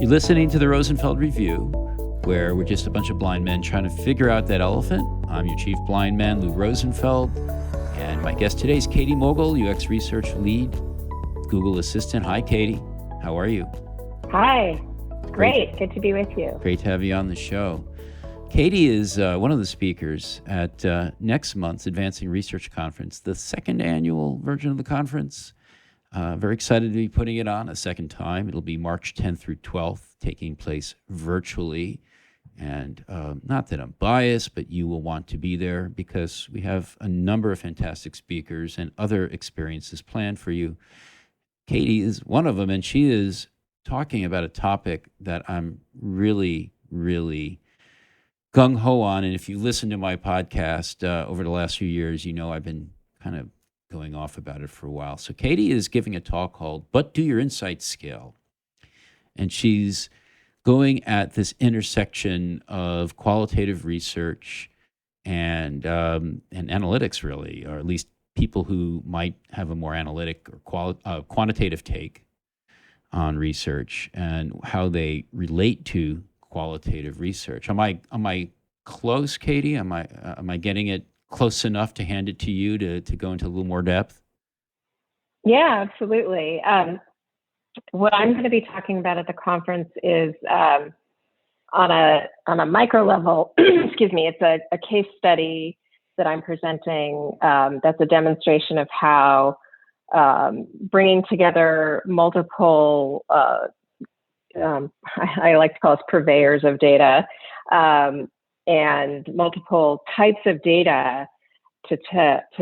You're listening to the Rosenfeld Review, where we're just a bunch of blind men trying to figure out that elephant. I'm your chief blind man, Lou Rosenfeld, and my guest today is Katy Mogal, UX Research Lead, Google Assistant. Hi, Katy. How are you? Hi. Great. Good to be with you. Great to have you on the show. Katy is one of the speakers at next month's Advancing Research Conference, the second annual version of the conference. Very excited to be putting it on a second time. It'll be March 10th through 12th, taking place virtually. And not that I'm biased, but you will want to be there because we have a number of fantastic speakers and other experiences planned for you. Katy is one of them, and she is talking about a topic that I'm really, really gung-ho on. And if you listen to my podcast over the last few years, you know I've been kind of going off about it for a while. So Katy is giving a talk called But Do Your Insights Scale? And she's going at this intersection of qualitative research and analytics, really, or at least people who might have a more analytic or quantitative take on research and how they relate to qualitative research. Am I close, Katy? Am I getting it close enough to hand it to you to go into a little more depth? Yeah, absolutely. What I'm going to be talking about at the conference is on a micro level. Excuse me. It's a case study that I'm presenting. That's a demonstration of how bringing together multiple I like to call us purveyors of data, and multiple types of data to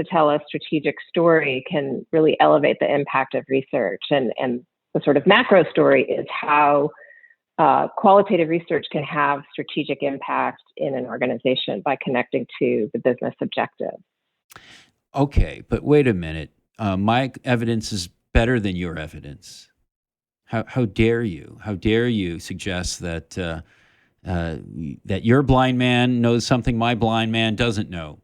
tell a strategic story can really elevate the impact of research. And the sort of macro story is how qualitative research can have strategic impact in an organization by connecting to the business objective. Okay, but wait a minute. My evidence is better than your evidence. How dare you? How dare you suggest that that your blind man knows something my blind man doesn't know?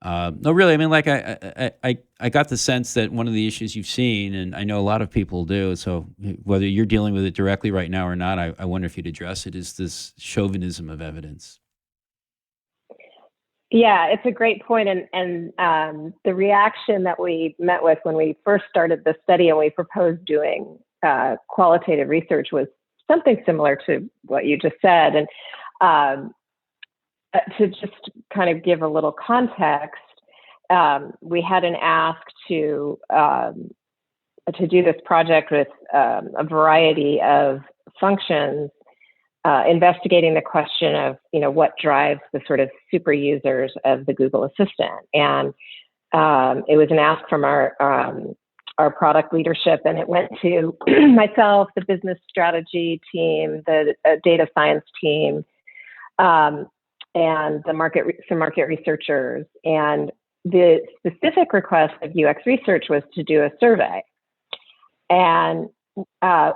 No, really. I mean, like I got the sense that one of the issues you've seen, and I know a lot of people do. So whether you're dealing with it directly right now or not, I wonder if you'd address it. Is this chauvinism of evidence? Yeah, it's a great point, and the reaction that we met with when we first started the study and we proposed doing qualitative research was something similar to what you just said. And to just kind of give a little context, we had an ask to do this project with a variety of functions, investigating the question of what drives the sort of super users of the Google Assistant. And it was an ask from our product leadership, and it went to myself, the business strategy team, the data science team, and some market researchers. And the specific request of UX research was to do a survey. And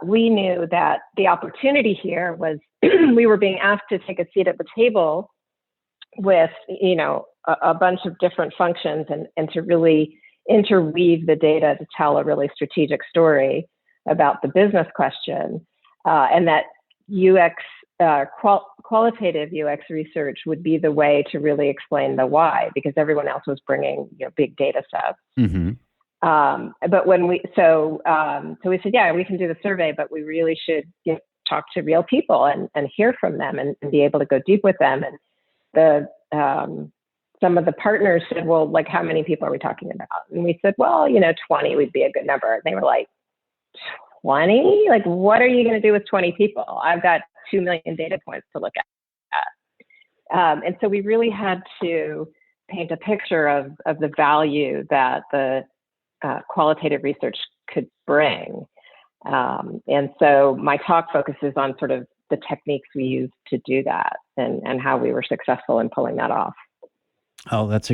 we knew that the opportunity here was we were being asked to take a seat at the table with a bunch of different functions and to really interweave the data to tell a really strategic story about the business question, and that UX qualitative UX research would be the way to really explain the why, because everyone else was bringing big data sets. Mm-hmm. But when we so we said, yeah, we can do the survey, but we really should talk to real people and hear from them and be able to go deep with them. And the some of the partners said, well, like, how many people are we talking about? And we said, well, 20 would be a good number. And they were like, 20? Like, what are you going to do with 20 people? I've got 2 million data points to look at. And so we really had to paint a picture of the value that the qualitative research could bring. And so my talk focuses on sort of the techniques we used to do that and how we were successful in pulling that off. Oh, it's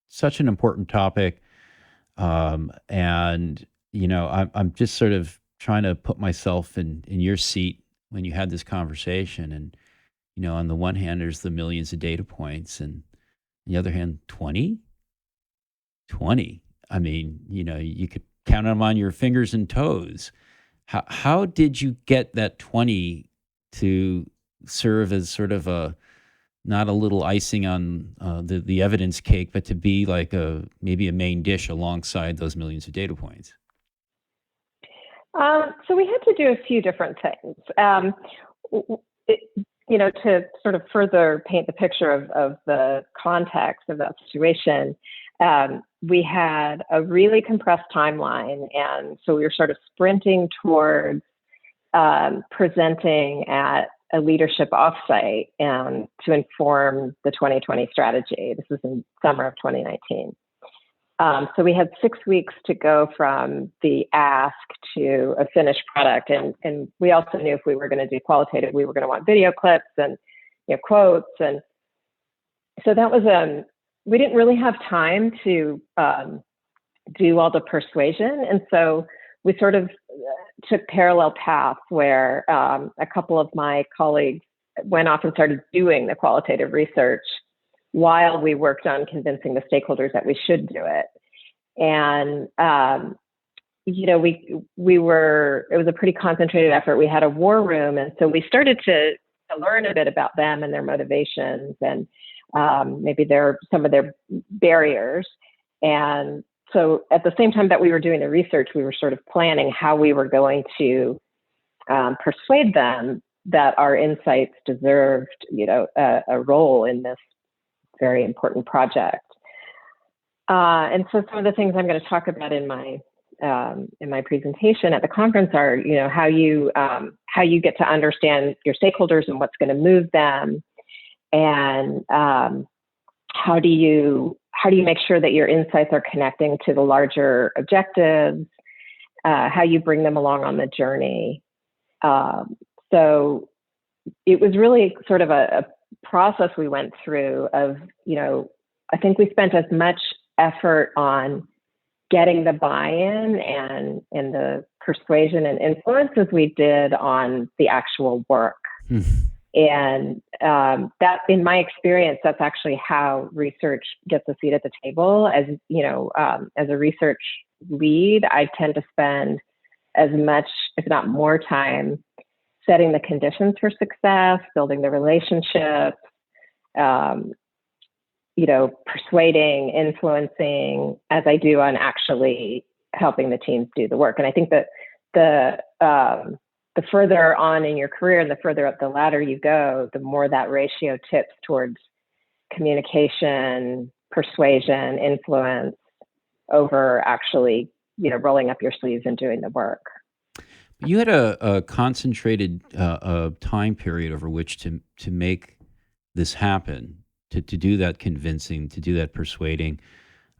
such an important topic. And, I'm just sort of trying to put myself in your seat when you had this conversation. And, on the one hand, there's the millions of data points, and on the other hand, 20? 20. I mean, you could count them on your fingers and toes. How did you get that 20 to serve as sort of a not a little icing on the evidence cake, but to be like maybe a main dish alongside those millions of data points? So we had to do a few different things. It, to sort of further paint the picture of the context of that situation, we had a really compressed timeline. And so we were sort of sprinting towards presenting at a leadership offsite and to inform the 2020 strategy. This was in summer of 2019. So we had 6 weeks to go from the ask to a finished product. And we also knew if we were going to do qualitative, we were going to want video clips and quotes. And so that was, we didn't really have time to do all the persuasion. And so we sort of took parallel paths where a couple of my colleagues went off and started doing the qualitative research while we worked on convincing the stakeholders that we should do it. And, we were, it was a pretty concentrated effort. We had a war room. And so we started to learn a bit about them and their motivations and maybe some of their barriers. And so at the same time that we were doing the research, we were sort of planning how we were going to persuade them that our insights deserved, a role in this very important project. And so some of the things I'm going to talk about in my presentation at the conference are, how you get to understand your stakeholders and what's going to move them, and how do you make sure that your insights are connecting to the larger objectives, how you bring them along on the journey. So it was really sort of a process we went through of, I think we spent as much effort on getting the buy-in and the persuasion and influence as we did on the actual work. And that, in my experience, that's actually how research gets a seat at the table. As as a research lead, I tend to spend as much, if not more time, setting the conditions for success, building the relationships, persuading, influencing, as I do on actually helping the teams do the work. And I think that the further on in your career and the further up the ladder you go, the more that ratio tips towards communication, persuasion, influence over actually, rolling up your sleeves and doing the work. You had a concentrated time period over which to make this happen, to do that convincing, to do that persuading.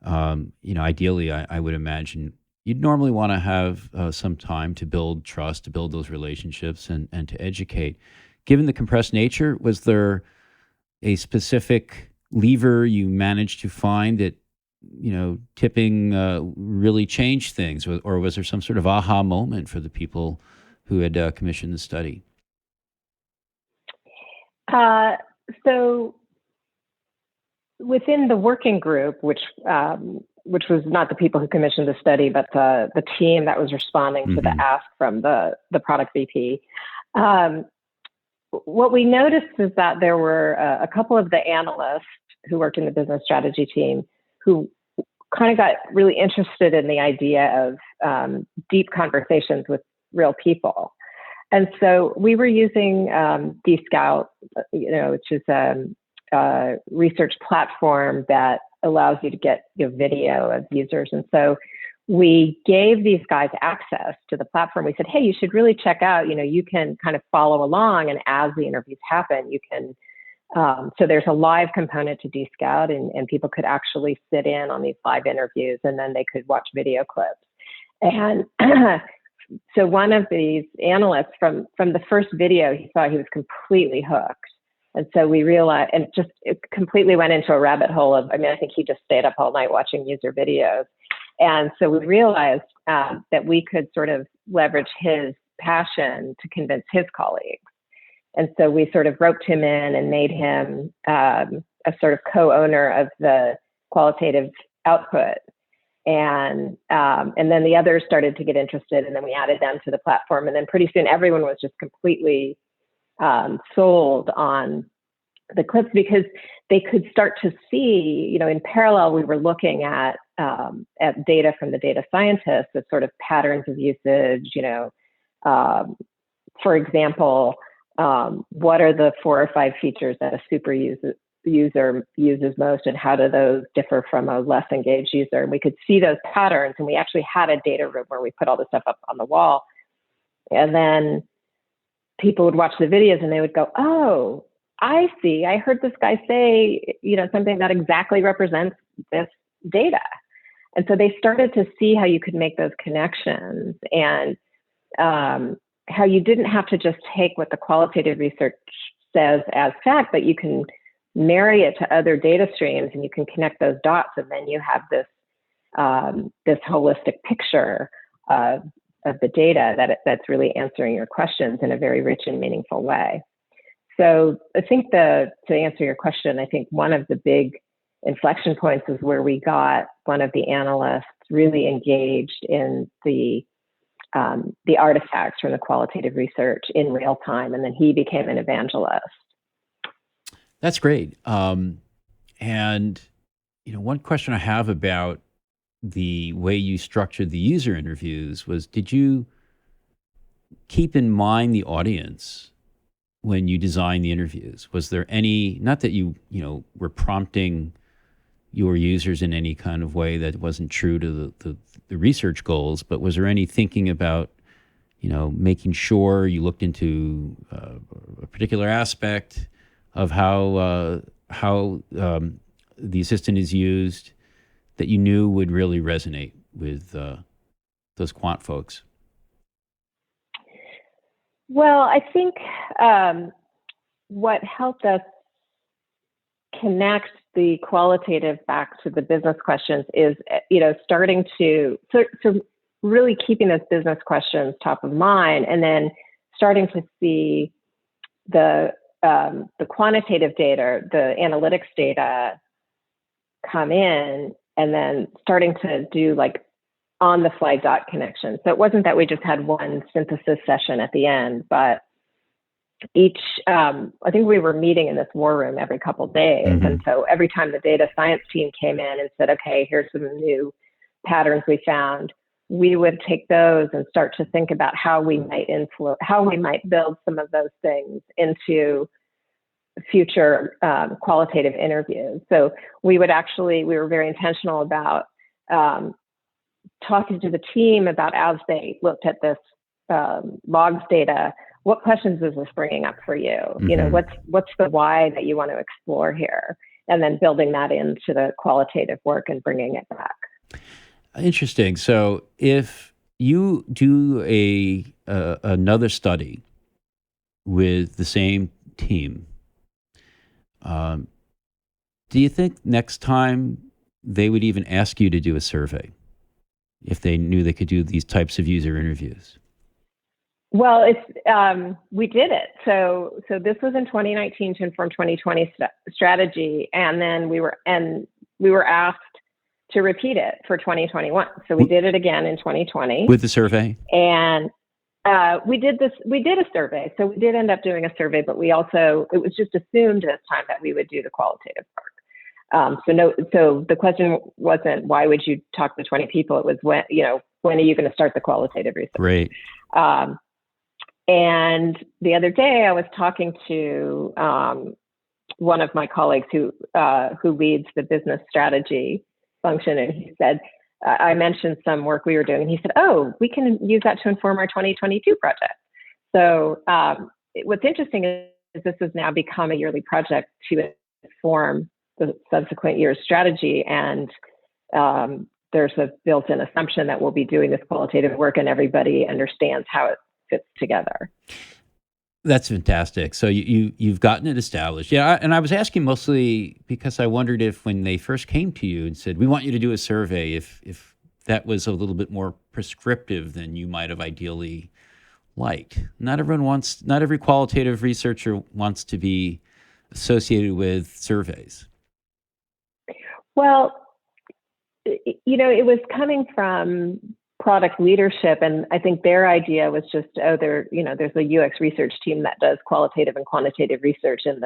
Ideally, I would imagine you'd normally want to have some time to build trust, to build those relationships, and to educate. Given the compressed nature, was there a specific lever you managed to find that, tipping really changed things, or was there some sort of aha moment for the people who had commissioned the study? So within the working group, which was not the people who commissioned the study, but the team that was responding to the ask from the product VP, what we noticed is that there were a couple of the analysts who worked in the business strategy team who kind of got really interested in the idea of deep conversations with real people. And so we were using D-Scout, which is a research platform that allows you to get video of users. And so we gave these guys access to the platform. We said, hey, you should really check out, you can kind of follow along, and as the interviews happen, you can, so there's a live component to D-Scout, and people could actually sit in on these live interviews, and then they could watch video clips. And so one of these analysts from the first video, he saw he was completely hooked. And so we realized, and it completely went into a rabbit hole of, I think he just stayed up all night watching user videos. And so we realized that we could sort of leverage his passion to convince his colleagues. And so we sort of roped him in and made him a sort of co-owner of the qualitative output. And then the others started to get interested, and then we added them to the platform. And then pretty soon everyone was just completely sold on the clips, because they could start to see, in parallel, we were looking at data from the data scientists of sort of patterns of usage, for example, what are the 4 or 5 features that a super user uses most, and how do those differ from a less engaged user? And we could see those patterns, and we actually had a data room where we put all this stuff up on the wall. And then people would watch the videos and they would go, oh, I see. I heard this guy say, something that exactly represents this data. And so they started to see how you could make those connections, and how you didn't have to just take what the qualitative research says as fact, but you can marry it to other data streams, and you can connect those dots, and then you have this holistic picture of the data that's really answering your questions in a very rich and meaningful way. So I think to answer your question, I think one of the big inflection points is where we got one of the analysts really engaged in the artifacts from the qualitative research in real time, and then he became an evangelist. That's great. And one question I have about the way you structured the user interviews was, did you keep in mind the audience when you designed the interviews? Was there any, not that you were prompting your users in any kind of way that wasn't true to the research goals, but was there any thinking about, making sure you looked into a particular aspect of how the assistant is used that you knew would really resonate with those quant folks? Well, I think what helped us connect the qualitative back to the business questions is, starting to so really keeping those business questions top of mind, and then starting to see the quantitative data, the analytics data come in, and then starting to do like on the fly dot connections. So it wasn't that we just had one synthesis session at the end, but I think we were meeting in this war room every couple of days. Mm-hmm. And so every time the data science team came in and said, okay, here's some new patterns we found, we would take those and start to think about how we might build some of those things into future qualitative interviews. So we were very intentional about talking to the team about, as they looked at this logs data, what questions is this bringing up for you? Mm-hmm. What's the why that you want to explore here? And then building that into the qualitative work and bringing it back. Interesting. So if you do another study with the same team, do you think next time they would even ask you to do a survey if they knew they could do these types of user interviews? Well, we did it. So this was in 2019 to inform 2020 strategy, and then we were asked to repeat it for 2021. So we did it again in 2020 with the survey. And we did a survey. So we did end up doing a survey, but it was just assumed this time that we would do the qualitative work. So the question wasn't, why would you talk to 20 people? It was, when are you going to start the qualitative research? Great. And the other day I was talking to one of my colleagues who leads the business strategy function, and he said, I mentioned some work we were doing, and he said, oh, we can use that to inform our 2022 project. So what's interesting is this has now become a yearly project to inform the subsequent year's strategy, and there's a built-in assumption that we'll be doing this qualitative work and everybody understands how it fits together. That's fantastic. So you've gotten it established. Yeah, and I was asking mostly because I wondered if when they first came to you and said, we want you to do a survey, if that was a little bit more prescriptive than you might have ideally liked. Not every qualitative researcher wants to be associated with surveys. Well, it was coming from product leadership, and I think their idea was just, there's a UX research team that does qualitative and quantitative research, and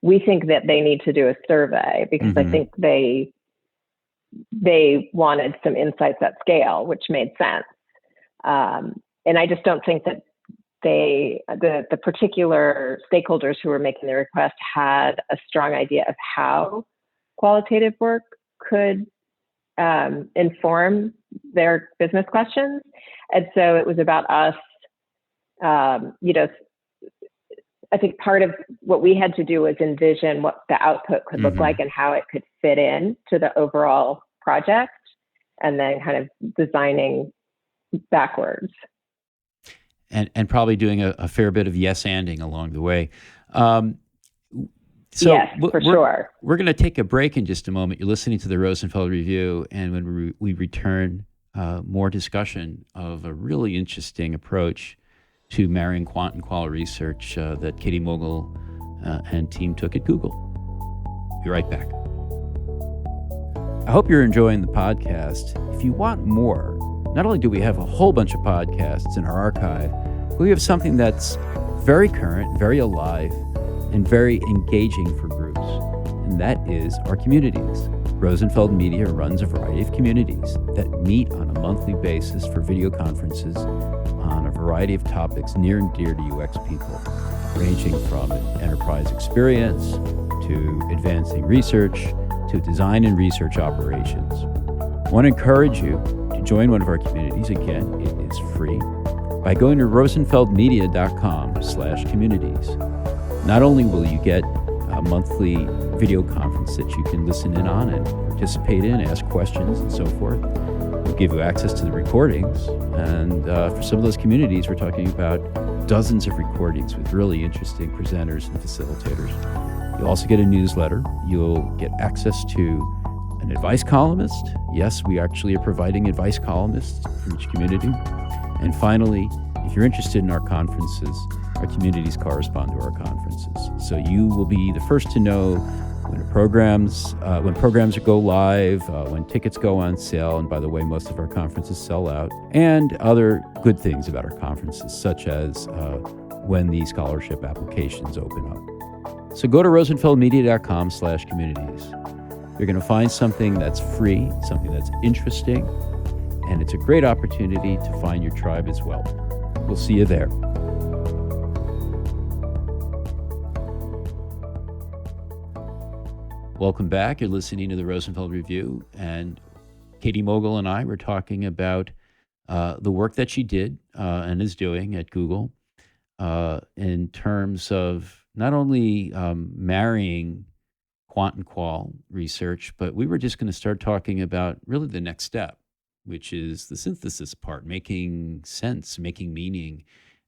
we think that they need to do a survey because I think they wanted some insights at scale, which made sense. And I just don't think that the particular stakeholders who were making the request had a strong idea of how qualitative work could inform their business questions. And so it was about us, I think part of what we had to do was envision what the output could look like and how it could fit in to the overall project, and then kind of designing backwards. And probably doing a fair bit of yes-anding along the way. Yes, for sure. We're going to take a break in just a moment. You're listening to the Rosenfeld Review, and when we return, more discussion of a really interesting approach to marrying quant and qual research that Katy Mogal and team took at Google. Be right back. I hope you're enjoying the podcast. If you want more, not only do we have a whole bunch of podcasts in our archive, but we have something that's very current, very alive, and very engaging for groups, and that is our communities. Rosenfeld Media runs a variety of communities that meet on a monthly basis for video conferences on a variety of topics near and dear to UX people, ranging from enterprise experience to advancing research to design and research operations. I want to encourage you to join one of our communities. Again, it is free by going to rosenfeldmedia.com/communities. Not only will you get a monthly video conference that you can listen in on and participate in, ask questions and so forth, we'll give you access to the recordings. And for some of those communities, we're talking about dozens of recordings with really interesting presenters and facilitators. You'll also get a newsletter. You'll get access to an advice columnist. Yes, we actually are providing advice columnists for each community. And finally, if you're interested in our conferences, our communities correspond to our conferences. So you will be the first to know when programs go live, when tickets go on sale, and by the way, most of our conferences sell out, and other good things about our conferences, such as when the scholarship applications open up. So go to rosenfeldmedia.com/communities. You're going to find something that's free, something that's interesting, and it's a great opportunity to find your tribe as well. We'll see you there. Welcome back. You're listening to the Rosenfeld Review, and Katy Mogal and I were talking about the work that she did and is doing at Google in terms of not only marrying quant and qual research, but we were just going to start talking about really the next step, which is the synthesis part, making sense, making meaning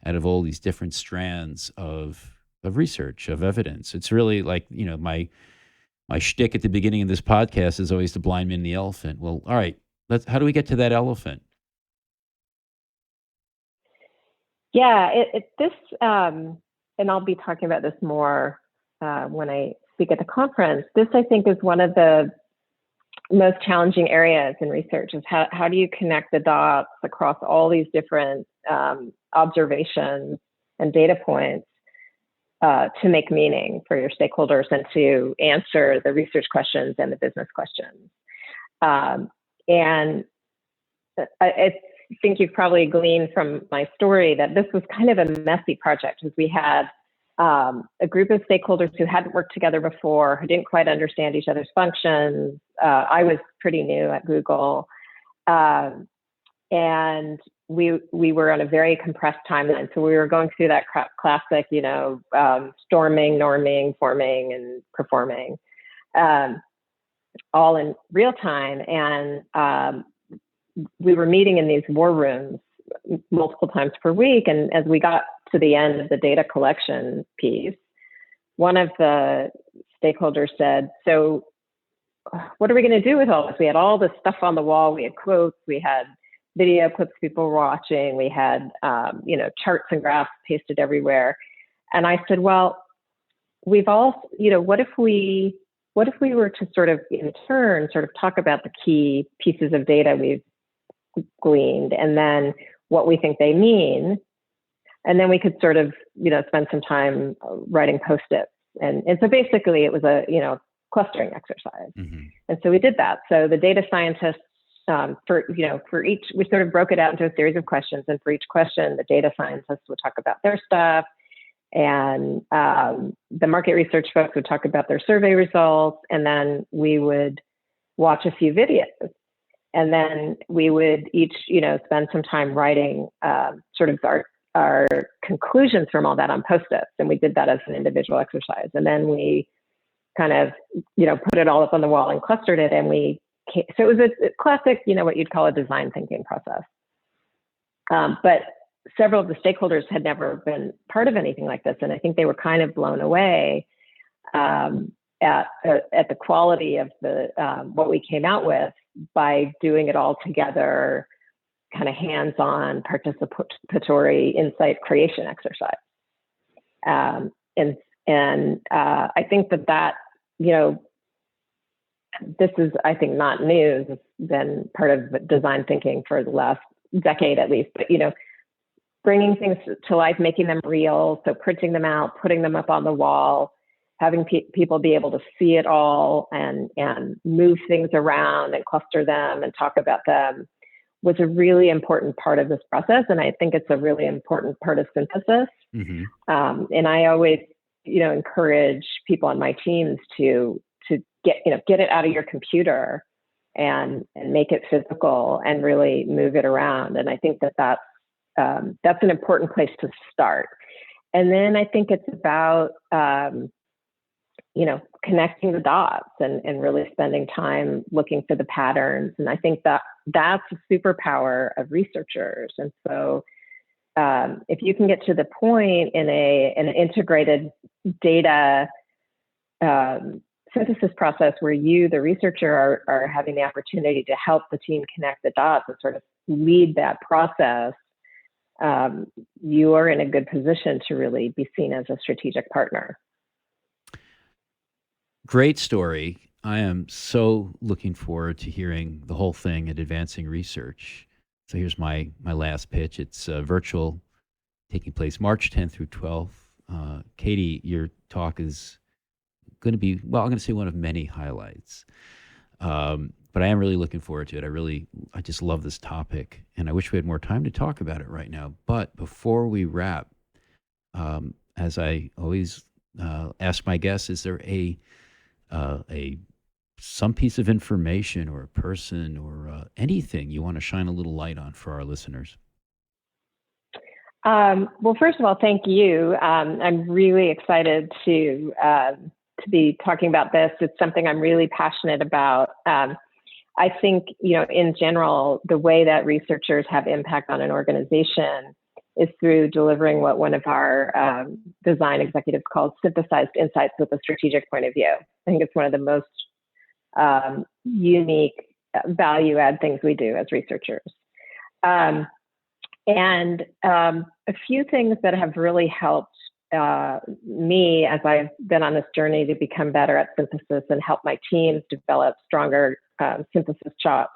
out of all these different strands of research, of evidence. It's really like, my shtick at the beginning of this podcast is always the blind man and the elephant. Well, all right, how do we get to that elephant? Yeah, and I'll be talking about this more when I speak at the conference. This, I think, is one of the most challenging areas in research, is how do you connect the dots across all these different observations and data points to make meaning for your stakeholders and to answer the research questions and the business questions. And I think you've probably gleaned from my story that this was kind of a messy project, because we had a group of stakeholders who hadn't worked together before, who didn't quite understand each other's functions. I was pretty new at Google. And we were on a very compressed timeline. So we were going through that classic, storming, norming, forming, and performing, all in real time. And we were meeting in these war rooms multiple times per week. And as we got to the end of the data collection piece, one of the stakeholders said, "So what are we going to do with all this? We had all this stuff on the wall. We had quotes, we had video clips people were watching, we had charts and graphs pasted everywhere." And I said, well, we've all, what if we what if we were to sort of in turn sort of talk about the key pieces of data we've gleaned and then what we think they mean, and then we could sort of, spend some time writing post-its. And so basically it was a, clustering exercise. And so we did that. So the data scientists, for each, we sort of broke it out into a series of questions. And for each question, the data scientists would talk about their stuff. And the market research folks would talk about their survey results. And then we would watch a few videos. And then we would each, spend some time writing sort of our conclusions from all that on post-its. And we did that as an individual exercise. And then we kind of, put it all up on the wall and clustered it. And so it was a classic, what you'd call a design thinking process. But several of the stakeholders had never been part of anything like this. And I think they were kind of blown away at the quality of the what we came out with by doing it all together, kind of hands-on participatory insight creation exercise. And I think that this is, I think, not news. It's been part of design thinking for the last decade at least, but, bringing things to life, making them real. So printing them out, putting them up on the wall, having people be able to see it all and move things around and cluster them and talk about them was a really important part of this process. And I think it's a really important part of synthesis. And I always, encourage people on my teams to get it out of your computer and make it physical and really move it around. And I think that's an important place to start. And then I think it's about, connecting the dots and really spending time looking for the patterns. And I think that's a superpower of researchers. And so if you can get to the point in an integrated data synthesis process where you, the researcher, are having the opportunity to help the team connect the dots and sort of lead that process, you are in a good position to really be seen as a strategic partner. Great story. I am so looking forward to hearing the whole thing at Advancing Research. So here's my last pitch. It's virtual, taking place March 10th through 12th. Katy, your talk is going to be, well, I'm going to say one of many highlights. But I am really looking forward to it. I just love this topic, and I wish we had more time to talk about it right now. But before we wrap, as I always ask my guests, is there some piece of information or a person or anything you want to shine a little light on for our listeners? Well, first of all, thank you. I'm really excited to be talking about this. It's something I'm really passionate about. I think, in general, the way that researchers have impact on an organization is through delivering what one of our design executives calls synthesized insights with a strategic point of view. I think it's one of the most unique value add things we do as researchers. And a few things that have really helped me as I've been on this journey to become better at synthesis and help my teams develop stronger synthesis chops.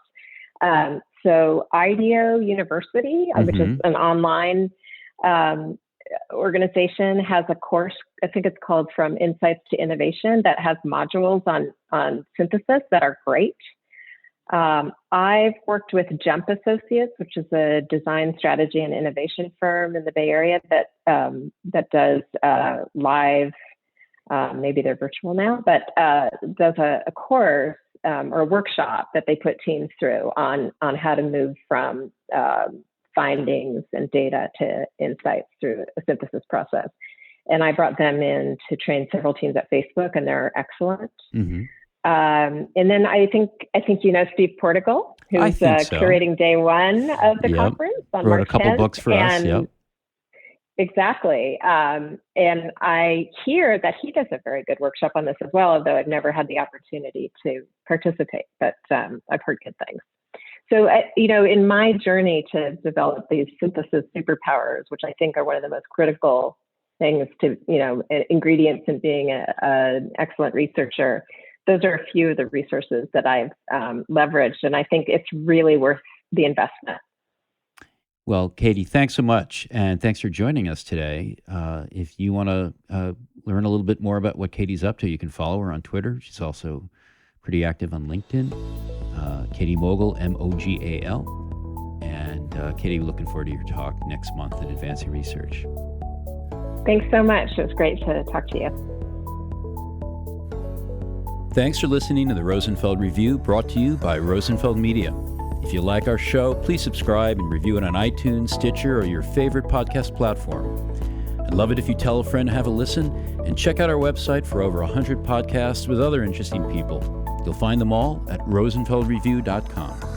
So IDEO University, which is an online organization, has a course, I think it's called From Insights to Innovation, that has modules on synthesis that are great. I've worked with Jump Associates, which is a design strategy and innovation firm in the Bay Area that does live, maybe they're virtual now, but does a course or a workshop that they put teams through on how to move from findings and data to insights through a synthesis process. And I brought them in to train several teams at Facebook, and they're excellent. And then I think Steve Portigal, who's curating day one of the conference on March 10th. Wrote a couple books for us. Yep. Exactly. And I hear that he does a very good workshop on this as well, although I've never had the opportunity to participate, but I've heard good things. So, in my journey to develop these synthesis superpowers, which I think are one of the most critical things to, ingredients in being an excellent researcher, those are a few of the resources that I've leveraged, and I think it's really worth the investment. Well, Katy, thanks so much, and thanks for joining us today. If you want to learn a little bit more about what Katy's up to, you can follow her on Twitter. She's also pretty active on LinkedIn. Katy Mogal, Mogal. And Katy, we're looking forward to your talk next month at Advancing Research. Thanks so much. It was great to talk to you. Thanks for listening to the Rosenfeld Review, brought to you by Rosenfeld Media. If you like our show, please subscribe and review it on iTunes, Stitcher, or your favorite podcast platform. I'd love it if you tell a friend to have a listen, and check out our website for over 100 podcasts with other interesting people. You'll find them all at rosenfeldreview.com.